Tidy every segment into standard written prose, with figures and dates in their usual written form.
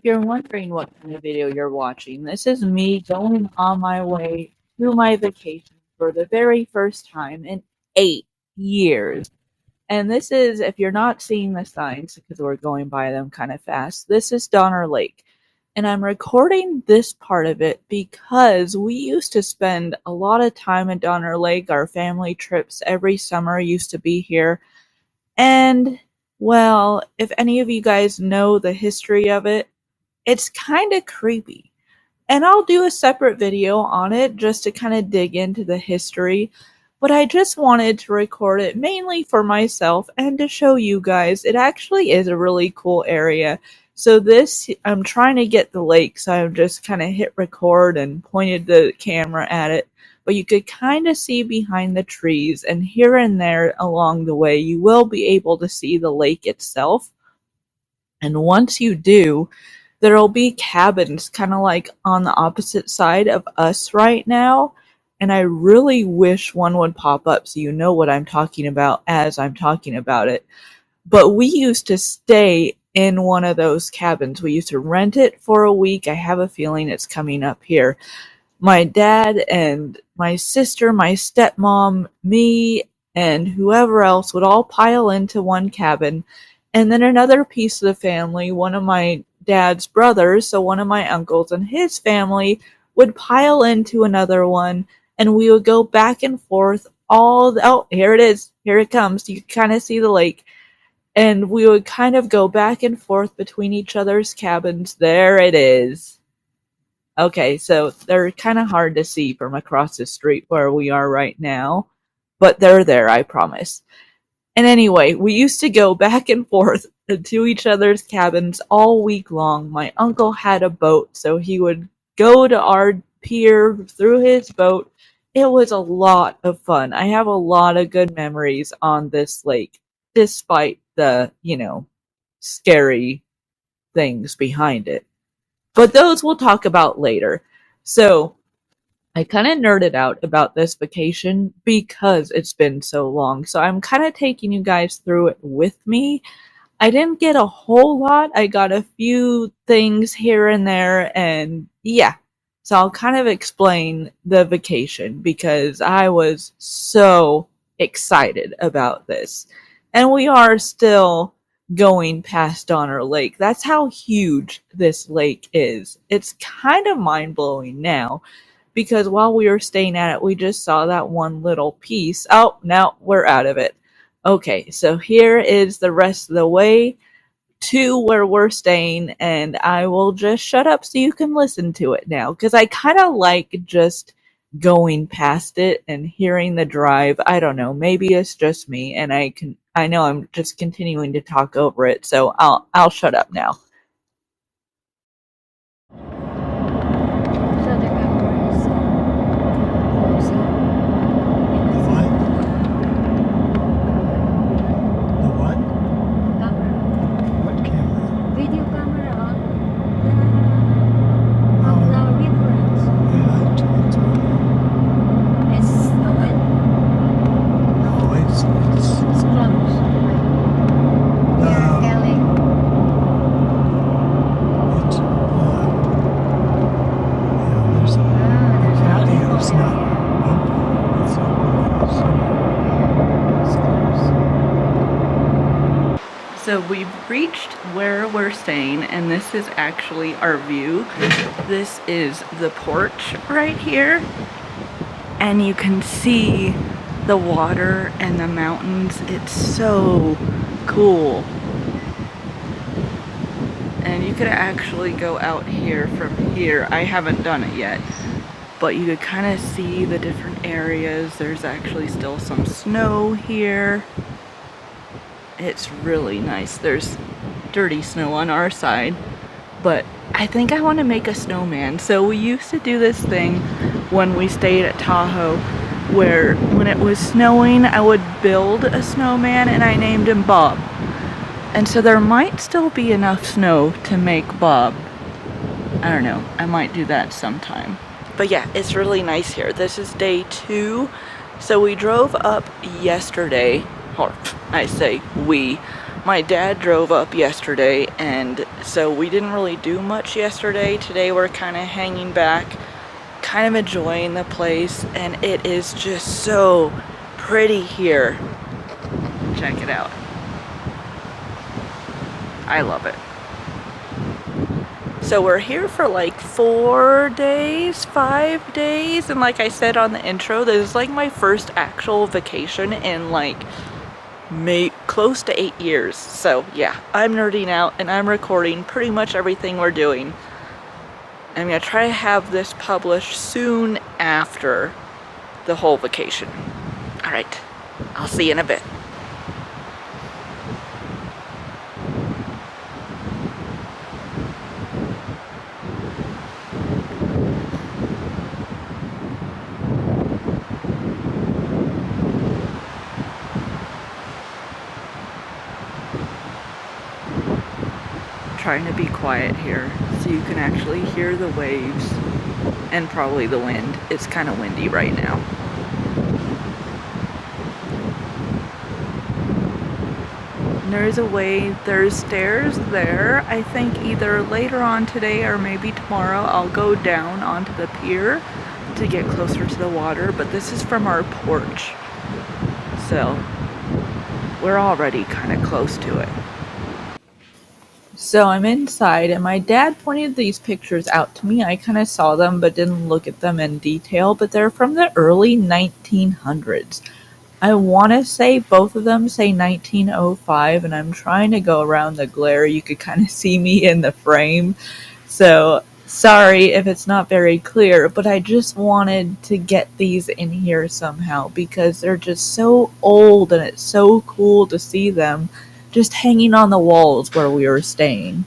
if you're wondering what kind of video you're watching, this is me going on my way to my vacation for the very first time in 8 years. And this is, if you're not seeing the signs, because we're going by them kind of fast, this is Donner Lake. And I'm recording this part of it because we used to spend a lot of time at Donner Lake. Our family trips every summer used to be here. And, well, if any of you guys know the history of it, it's kind of creepy. And I'll do a separate video on it just to kind of dig into the history. But I just wanted to record it mainly for myself and to show you guys it actually is a really cool area. So I'm trying to get the lake, so I just kind of hit record and pointed the camera at it. But you could kind of see behind the trees, and here and there along the way you will be able to see the lake itself. And once you do, there'll be cabins kind of like on the opposite side of us right now. And I really wish one would pop up so you know what I'm talking about as I'm talking about it. But we used to stay in one of those cabins. We used to rent it for a week. I have a feeling it's coming up here. My dad and my sister, my stepmom, me, and whoever else would all pile into one cabin. And then another piece of the family, one of my dad's brothers, so one of my uncles and his family, would pile into another one, and we would go back and forth oh, here it is. Here it comes. You can kind of see the lake. And we would kind of go back and forth between each other's cabins. There it is. Okay, so they're kind of hard to see from across the street where we are right now, but they're there, I promise. And anyway, we used to go back and forth to each other's cabins all week long. My uncle had a boat, so he would go to our pier through his boat. It was a lot of fun. I have a lot of good memories on this lake, despite the, scary things behind it. But those we'll talk about later. So, I kind of nerded out about this vacation because it's been so long. So I'm kind of taking you guys through it with me. I didn't get a whole lot. I got a few things here and there, and yeah. So I'll kind of explain the vacation because I was so excited about this. And we are still going past Donner Lake. That's how huge this lake is. It's kind of mind-blowing now. Because while we were staying at it, we just saw that one little piece. Oh, now we're out of it. Okay, so here is the rest of the way to where we're staying, and I will just shut up so you can listen to it now. Because I kind of like just going past it and hearing the drive. I don't know, maybe it's just me, and I know I'm just continuing to talk over it, so I'll shut up now. So we've reached where we're staying, and this is actually our view. This is the porch right here, and you can see the water and the mountains. It's so cool. And you could actually go out here from here. I haven't done it yet, but you could kind of see the different areas. There's actually still some snow here. It's really nice. There's dirty snow on our side, but I think I want to make a snowman. So we used to do this thing when we stayed at Tahoe, where when it was snowing, I would build a snowman and I named him Bob. And so there might still be enough snow to make Bob. I don't know. I might do that sometime. But yeah, it's really nice here. This is day 2. So we drove up yesterday. Or I say we. My dad drove up yesterday and So we didn't really do much yesterday. Today we're kind of hanging back, kind of enjoying the place, and it is just so pretty here. Check it out. I love it. So we're here for like 4 days, 5 days, and like I said on the intro, this is like my first actual vacation in like close to 8 years. So yeah, I'm nerding out and I'm recording pretty much everything we're doing. I'm gonna try to have this published soon after the whole vacation. Alright, I'll see you in a bit. Trying to be quiet here so you can actually hear the waves and probably the wind. It's kind of windy right now. There's stairs there. I think either later on today or maybe tomorrow I'll go down onto the pier to get closer to the water, but this is from our porch. So we're already kind of close to it. So I'm inside and my dad pointed these pictures out to me. I kind of saw them but didn't look at them in detail, but they're from the early 1900s. I want to say both of them say 1905, and I'm trying to go around the glare. You could kind of see me in the frame. So sorry if it's not very clear, but I just wanted to get these in here somehow because they're just so old and it's so cool to see them just hanging on the walls where we were staying.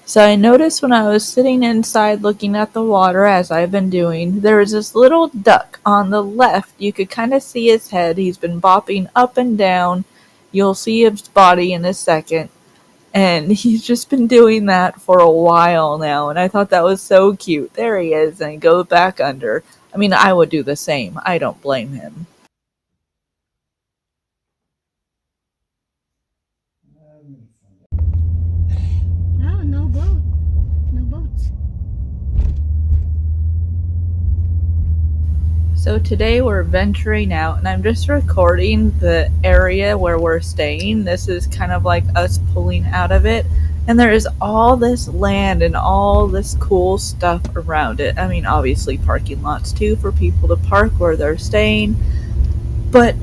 So I noticed when I was sitting inside looking at the water, as I've been doing, there was this little duck on the left. You could kind of see his head. He's been bopping up and down. You'll see his body in a second. And he's just been doing that for a while now. And I thought that was so cute. There he is. And he goes back under. I mean, I would do the same. I don't blame him. Oh, no boat. No boats. So today we're venturing out, and I'm just recording the area where we're staying. This is kind of like us pulling out of it, and there is all this land and all this cool stuff around it. I mean, obviously parking lots too for people to park where they're staying, but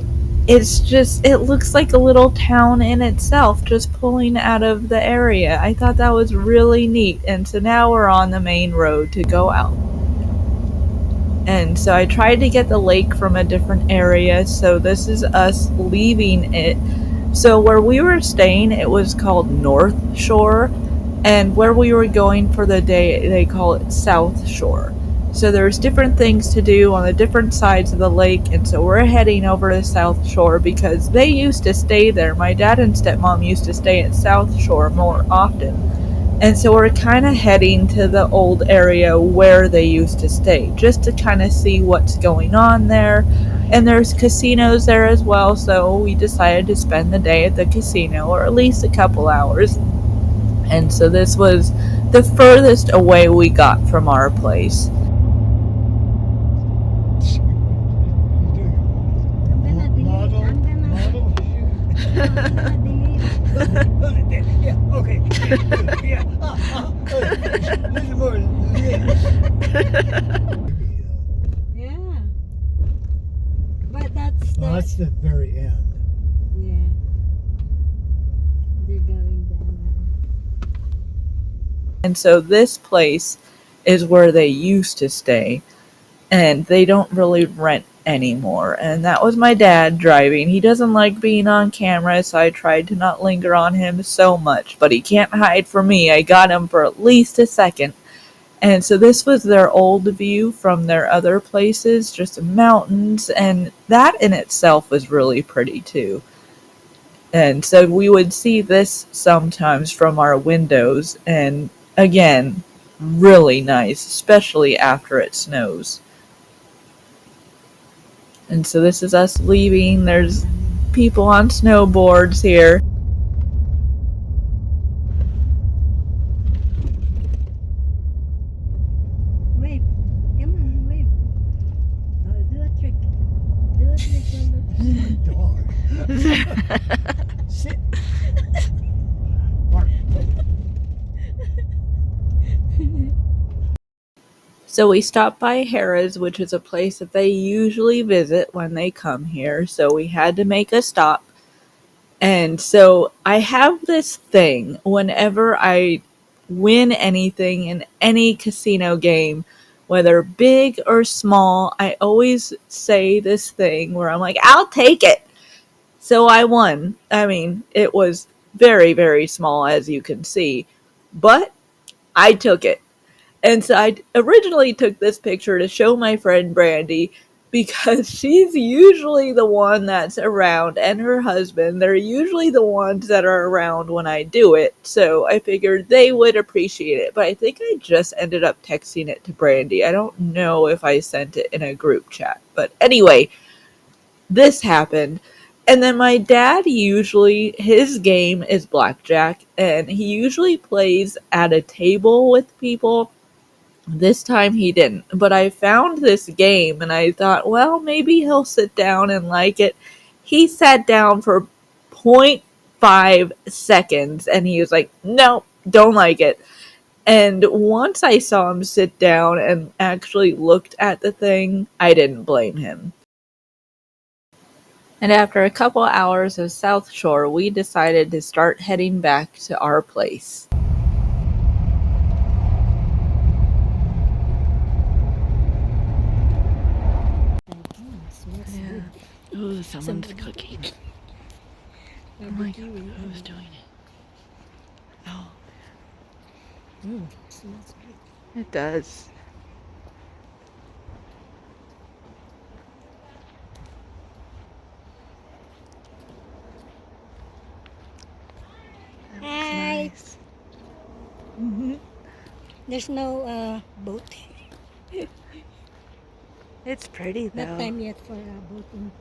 it looks like a little town in itself just pulling out of the area. I thought that was really neat, and so now we're on the main road to go out. And so I tried to get the lake from a different area, so this is us leaving it. So where we were staying, it was called North Shore, and where we were going for the day, they call it South Shore. So there's different things to do on the different sides of the lake, and so we're heading over to South Shore because they used to stay there. My dad and stepmom used to stay at South Shore more often. And so we're kind of heading to the old area where they used to stay, just to kind of see what's going on there. And there's casinos there as well, so we decided to spend the day at the casino, or at least a couple hours. And so this was the furthest away we got from our place. Yeah, okay. Yeah. Yeah. But that's the very end. Yeah. They're going down. And so this place is where they used to stay, and they don't really rent anymore. And that was my dad driving. He doesn't like being on camera, so I tried to not linger on him so much, but he can't hide from me. I got him for at least a second. And so this was their old view from their other places, just mountains, and that in itself was really pretty too. And so we would see this sometimes from our windows, and again, really nice, especially after it snows. And so this is us leaving. There's people on snowboards here. Wave. Come on, wave. Oh, do a trick. Do a trick, Dog. Sit. Bark. So we stopped by Harrah's, which is a place that they usually visit when they come here. So we had to make a stop. And so I have this thing whenever I win anything in any casino game, whether big or small, I always say this thing where I'm like, I'll take it. So I won. I mean, it was very, very small, as you can see, but I took it. And so I originally took this picture to show my friend Brandy because she's usually the one that's around, and her husband. They're usually the ones that are around when I do it. So I figured they would appreciate it. But I think I just ended up texting it to Brandy. I don't know if I sent it in a group chat. But anyway, this happened. And then my dad usually, his game is blackjack, and he usually plays at a table with people. This time he didn't, but I found this game and I thought, well, maybe he'll sit down and like it. He sat down for point 0.5 seconds and he was like, no, don't like it. And once I saw him sit down and actually looked at the thing, I didn't blame him. And after a couple hours of South Shore, we decided to start heading back to our place. Yeah. Oh, someone's cooking. Oh my god, who's doing it? Oh. Smells good. It does. Hi. Nice. There's no boat. It's pretty though. Not time yet for boating.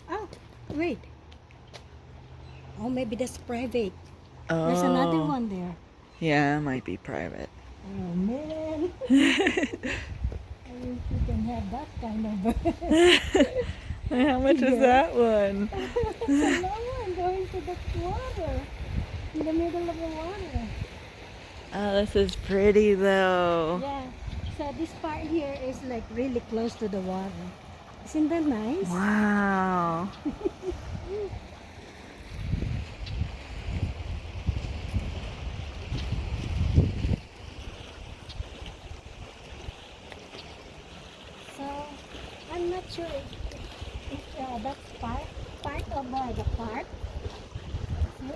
Oh, wait. Oh, maybe that's private. There's another one there. Yeah, it might be private. Oh man. I wish you can have that kind of bird. How much is that one? So now I'm going to the water. In the middle of the water. Oh, this is pretty though. Yeah. So this part here is like really close to the water. Isn't that nice? Wow. So I'm not sure if that's part of the park. See?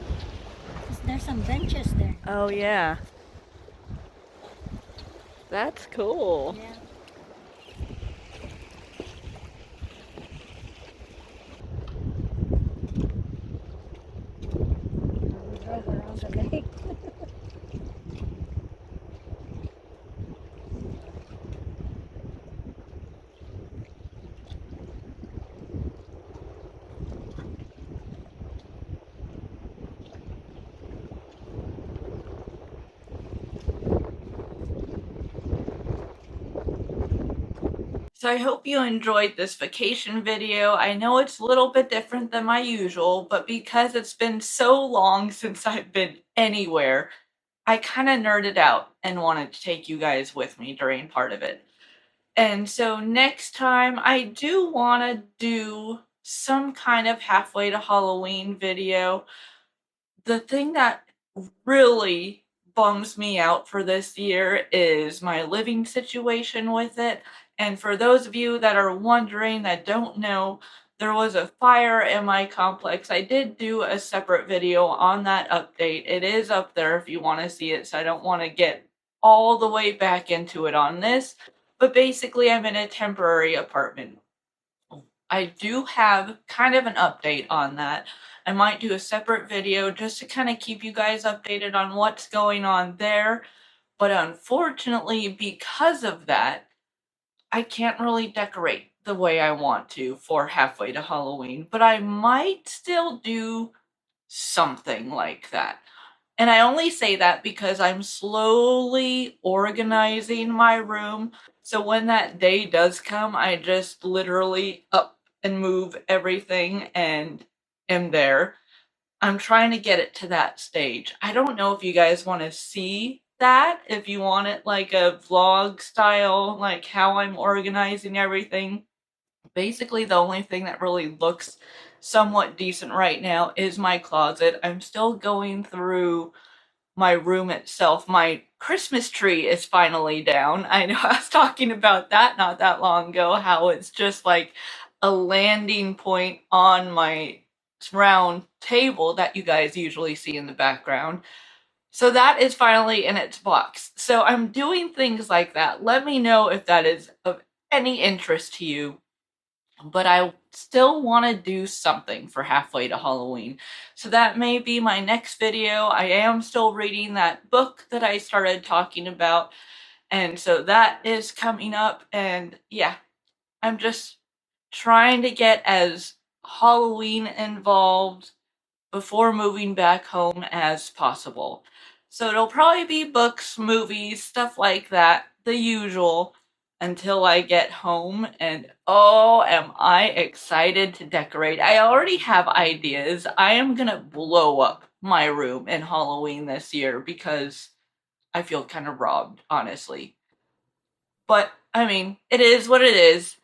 'Cause there's some benches there. Oh yeah. That's cool. Yeah. We drove around the lake. So I hope you enjoyed this vacation video. I know it's a little bit different than my usual, but because it's been so long since I've been anywhere, I kind of nerded out and wanted to take you guys with me during part of it. And so next time I do want to do some kind of halfway to Halloween video. The thing that really bums me out for this year is my living situation with it. And for those of you that are wondering that don't know, there was a fire in my complex. I did do a separate video on that update. It is up there if you want to see it, so I don't want to get all the way back into it on this. But basically, I'm in a temporary apartment. I do have kind of an update on that. I might do a separate video just to kind of keep you guys updated on what's going on there. But unfortunately, because of that, I can't really decorate the way I want to for halfway to Halloween, but I might still do something like that. And I only say that because I'm slowly organizing my room. So when that day does come, I just literally up and move everything and am there. I'm trying to get it to that stage. I don't know if you guys want to see that, if you want it like a vlog style, like how I'm organizing everything. Basically, the only thing that really looks somewhat decent right now is my closet. I'm still going through my room itself. My Christmas tree is finally down. I know I was talking about that not that long ago, how it's just like a landing point on my round table that you guys usually see in the background. So that is finally in its box. So I'm doing things like that. Let me know if that is of any interest to you. But I still want to do something for halfway to Halloween. So that may be my next video. I am still reading that book that I started talking about. And so that is coming up. And yeah, I'm just trying to get as Halloween involved before moving back home as possible. So it'll probably be books, movies, stuff like that, the usual, until I get home. And oh, am I excited to decorate. I already have ideas. I am gonna blow up my room in Halloween this year because I feel kind of robbed, honestly. But, I mean, it is what it is.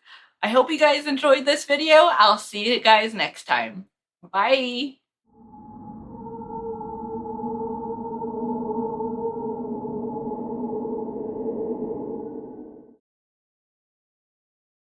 I hope you guys enjoyed this video. I'll see you guys next time. Bye!